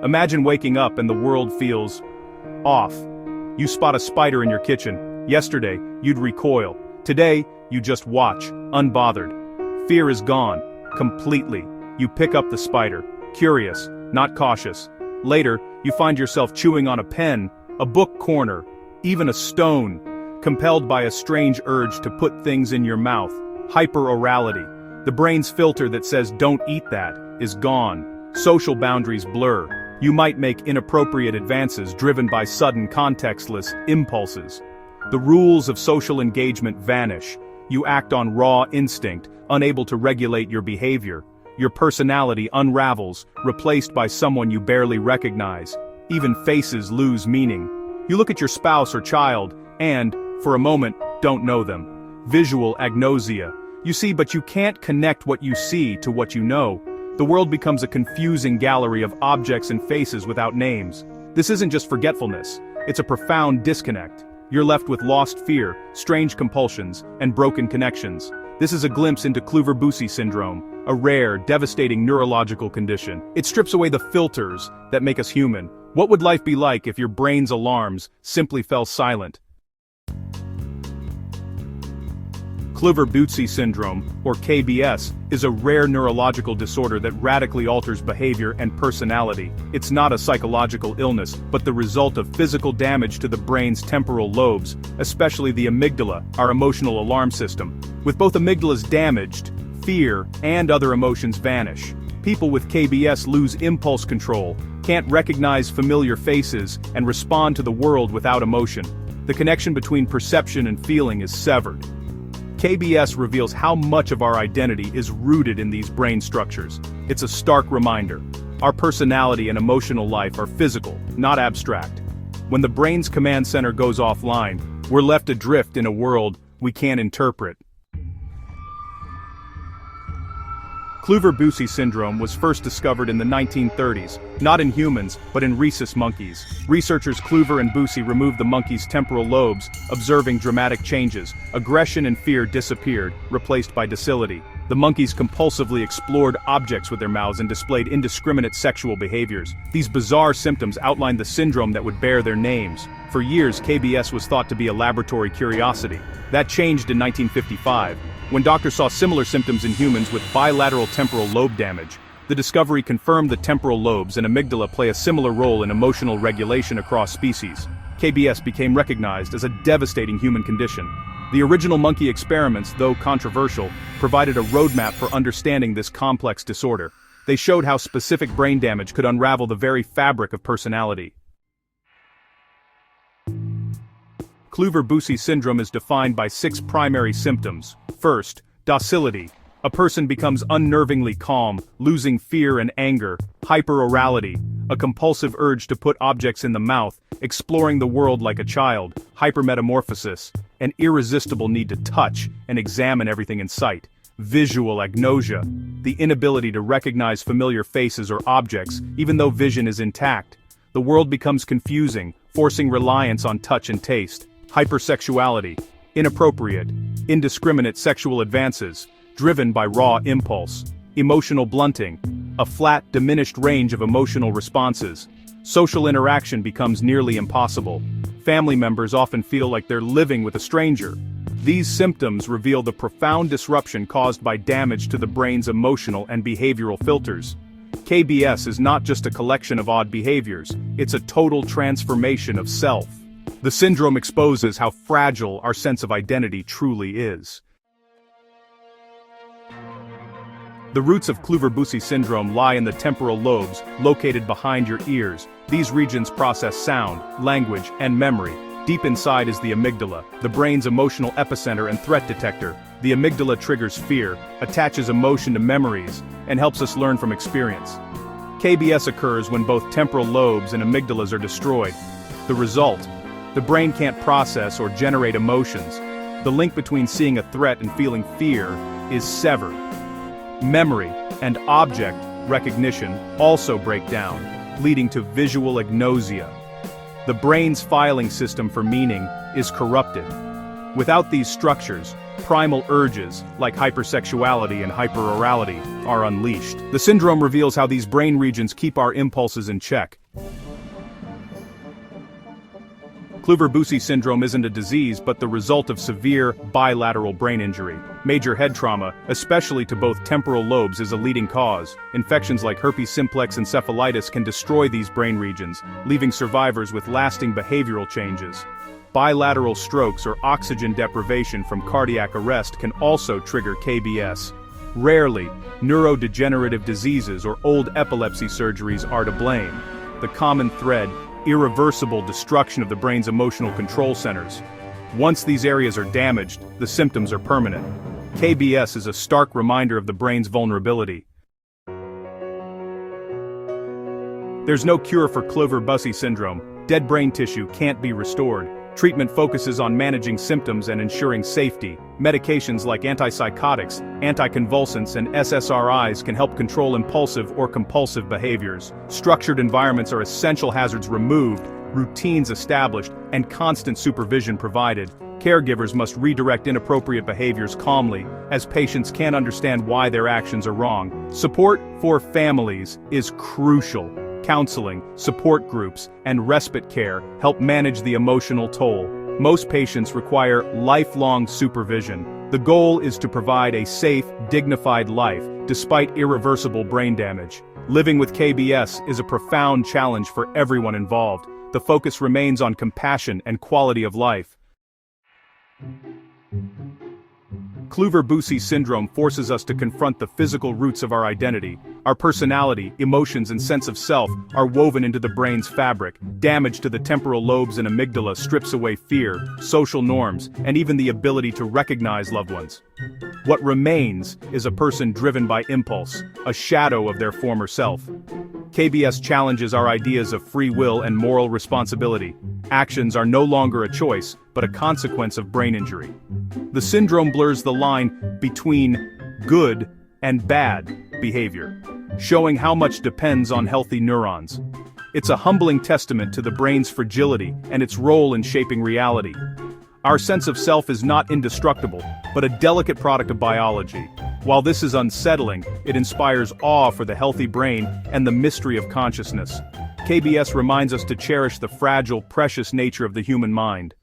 Imagine waking up and the world feels off. You spot a spider in your kitchen. Yesterday, you'd recoil. Today, you just watch, unbothered. Fear is gone, completely. You pick up the spider, curious, not cautious. Later, you find yourself chewing on a pen, a book corner, even a stone, compelled by a strange urge to put things in your mouth. Hyperorality. The brain's filter that says don't eat that is gone. Social boundaries blur. You might make inappropriate advances driven by sudden contextless impulses. The rules of social engagement vanish. You act on raw instinct, unable to regulate your behavior. Your personality unravels, replaced by someone you barely recognize. Even faces lose meaning. You look at your spouse or child, and, for a moment, don't know them. Visual agnosia. You see but you can't connect what you see to what you know. The world becomes a confusing gallery of objects and faces without names. This isn't just forgetfulness, it's a profound disconnect. You're left with lost fear, strange compulsions, and broken connections. This is a glimpse into Bucy Syndrome, a rare, devastating neurological condition. It strips away the filters that make us human. What would life be like if your brain's alarms simply fell silent? Bucy Syndrome, or KBS, is a rare neurological disorder that radically alters behavior and personality. It's not a psychological illness, but the result of physical damage to the brain's temporal lobes, especially the amygdala, our emotional alarm system. With both amygdalas damaged, fear and other emotions vanish. People with KBS lose impulse control, can't recognize familiar faces, and respond to the world without emotion. The connection between perception and feeling is severed. KBS reveals how much of our identity is rooted in these brain structures. It's a stark reminder. Our personality and emotional life are physical, not abstract. When the brain's command center goes offline, we're left adrift in a world we can't interpret. Bucy Syndrome was first discovered in the 1930s, not in humans, but in rhesus monkeys. Researchers Klüver and Bucy removed the monkeys' temporal lobes, observing dramatic changes. Aggression and fear disappeared, replaced by docility. The monkeys compulsively explored objects with their mouths and displayed indiscriminate sexual behaviors. These bizarre symptoms outlined the syndrome that would bear their names. For years, KBS was thought to be a laboratory curiosity. That changed in 1955. When doctors saw similar symptoms in humans with bilateral temporal lobe damage. The discovery confirmed that temporal lobes and amygdala play a similar role in emotional regulation across species. KBS became recognized as a devastating human condition. The original monkey experiments, though controversial, provided a roadmap for understanding this complex disorder. They showed how specific brain damage could unravel the very fabric of personality. Bucy Syndrome is defined by 6 primary symptoms. First, docility. A person becomes unnervingly calm, losing fear and anger. Hyperorality. A compulsive urge to put objects in the mouth, exploring the world like a child. Hypermetamorphosis. An irresistible need to touch and examine everything in sight. Visual agnosia. The inability to recognize familiar faces or objects, even though vision is intact. The world becomes confusing, forcing reliance on touch and taste. Hypersexuality. Inappropriate, indiscriminate sexual advances, driven by raw impulse. Emotional blunting. A flat, diminished range of emotional responses. Social interaction becomes nearly impossible. Family members often feel like they're living with a stranger. These symptoms reveal the profound disruption caused by damage to the brain's emotional and behavioral filters. KBS is not just a collection of odd behaviors, it's a total transformation of self. The syndrome exposes how fragile our sense of identity truly is. The roots of Bucy Syndrome lie in the temporal lobes, located behind your ears. These regions process sound, language, and memory. Deep inside is the amygdala, the brain's emotional epicenter and threat detector. The amygdala triggers fear, attaches emotion to memories, and helps us learn from experience. KBS occurs when both temporal lobes and amygdalas are destroyed. The result: the brain can't process or generate emotions. The link between seeing a threat and feeling fear is severed. Memory and object recognition also break down, leading to visual agnosia. The brain's filing system for meaning is corrupted. Without these structures, Primal urges, like hypersexuality and hyperorality, are unleashed. The syndrome reveals how these brain regions keep our impulses in check. Bucy Syndrome isn't a disease but the result of severe, bilateral brain injury. Major head trauma, especially to both temporal lobes, is a leading cause. Infections like herpes simplex encephalitis can destroy these brain regions, leaving survivors with lasting behavioral changes. Bilateral strokes or oxygen deprivation from cardiac arrest can also trigger KBS. Rarely, neurodegenerative diseases or old epilepsy surgeries are to blame. The common thread: irreversible destruction of the brain's emotional control centers. Once these areas are damaged, the symptoms are permanent. KBS is a stark reminder of the brain's vulnerability. There's no cure for Bucy Syndrome. Dead brain tissue can't be restored. Treatment focuses on managing symptoms and ensuring safety. Medications like antipsychotics, anticonvulsants, and SSRIs can help control impulsive or compulsive behaviors. Structured environments are essential. Hazards removed, routines established, and constant supervision provided. Caregivers must redirect inappropriate behaviors calmly, as patients can't understand why their actions are wrong. Support for families is crucial. Counseling, support groups, and respite care help manage the emotional toll. Most patients require lifelong supervision. The goal is to provide a safe, dignified life, despite irreversible brain damage. Living with KBS is a profound challenge for everyone involved. The focus remains on compassion and quality of life. Bucy Syndrome forces us to confront the physical roots of our identity. Our personality, emotions, and sense of self are woven into the brain's fabric. Damage to the temporal lobes and amygdala strips away fear, social norms, and even the ability to recognize loved ones. What remains is a person driven by impulse, a shadow of their former self. KBS challenges our ideas of free will and moral responsibility. Actions are no longer a choice, but a consequence of brain injury. The syndrome blurs the line between good and bad behavior, showing how much depends on healthy neurons. It's a humbling testament to the brain's fragility and its role in shaping reality. Our sense of self is not indestructible, but a delicate product of biology. While this is unsettling, it inspires awe for the healthy brain and the mystery of consciousness. KBS reminds us to cherish the fragile, precious nature of the human mind.